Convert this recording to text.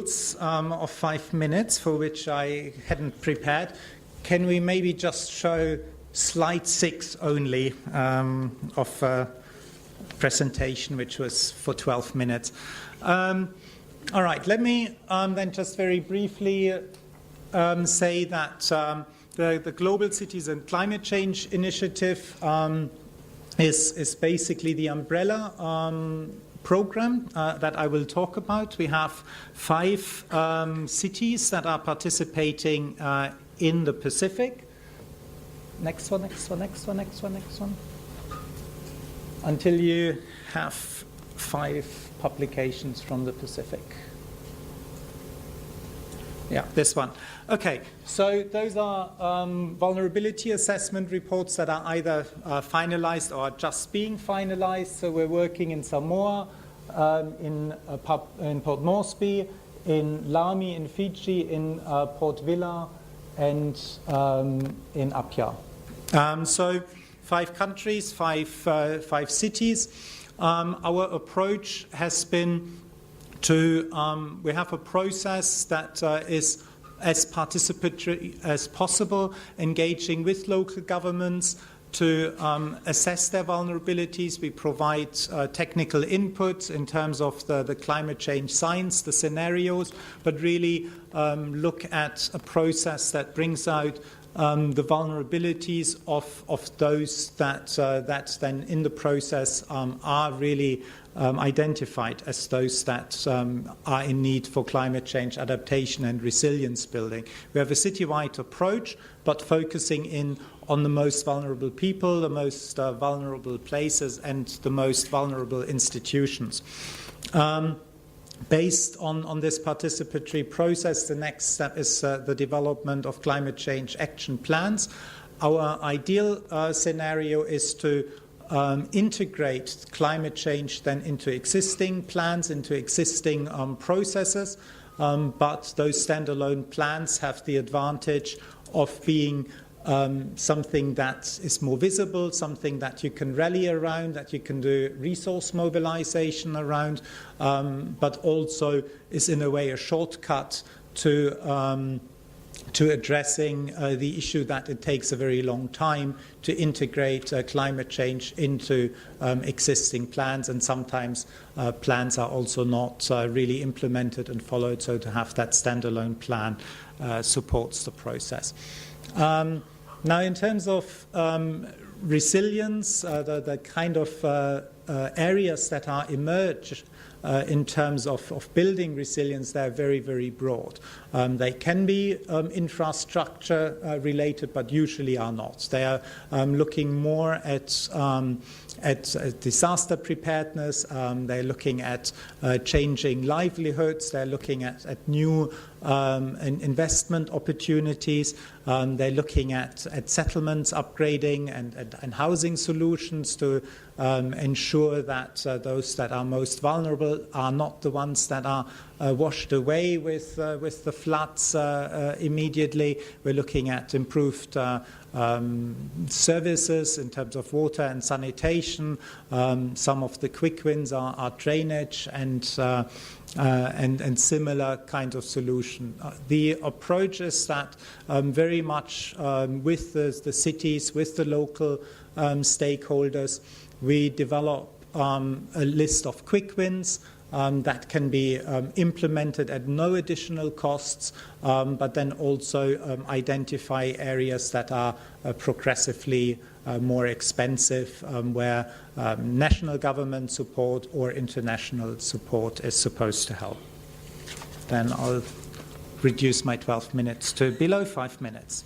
rules of 5 minutes, for which I hadn't prepared. Can we maybe just show slide 6 only of presentation, which was for 12 minutes. All right, let me then just very briefly say that the Global Cities and Climate Change Initiative is basically the umbrella program that I will talk about. We have 5 cities that are participating in the Pacific. Next one. Until you have 5 publications from the Pacific. Yeah, this one. Okay, so those are vulnerability assessment reports that are either finalized or just being finalized. So we're working in Samoa, in Port Moresby, in Lami, in Fiji, in Port Vila, and in Apia. So 5 countries, 5 cities. Our approach has been to, we have a process that is as participatory as possible, engaging with local governments to assess their vulnerabilities. We provide technical input in terms of the climate change science, the scenarios, but really look at a process that brings out the vulnerabilities of those that then in the process are really identified as those that are in need for climate change adaptation and resilience building. We have a citywide approach, but focusing in on the most vulnerable people, the most vulnerable places, and the most vulnerable institutions. Based on this participatory process, the next step is the development of climate change action plans. Our ideal scenario is to integrate climate change then into existing plans, into existing processes, but those standalone plans have the advantage of being something that is more visible, something that you can rally around, that you can do resource mobilization around, but also is in a way a shortcut to addressing the issue that it takes a very long time to integrate climate change into existing plans, and sometimes plans are also not really implemented and followed, so to have that standalone plan supports the process. Now, in terms of resilience, the kind of areas that are emerged in terms of building resilience, they're very, very broad. They can be infrastructure related, but usually are not. They are looking more at disaster preparedness. They're looking at changing livelihoods. They're looking at new investment opportunities. They're looking at settlements, upgrading, and housing solutions to ensure that those that are most vulnerable are not the ones that are washed away with the floods immediately. We're looking at improved services in terms of water and sanitation. Some of the quick wins are drainage and similar kind of solution. The approach is that very much with the cities, with the local stakeholders, we develop a list of quick wins that can be implemented at no additional costs, but then also identify areas that are progressively more expensive, where national government support or international support is supposed to help. Then I'll reduce my 12 minutes to below 5 minutes.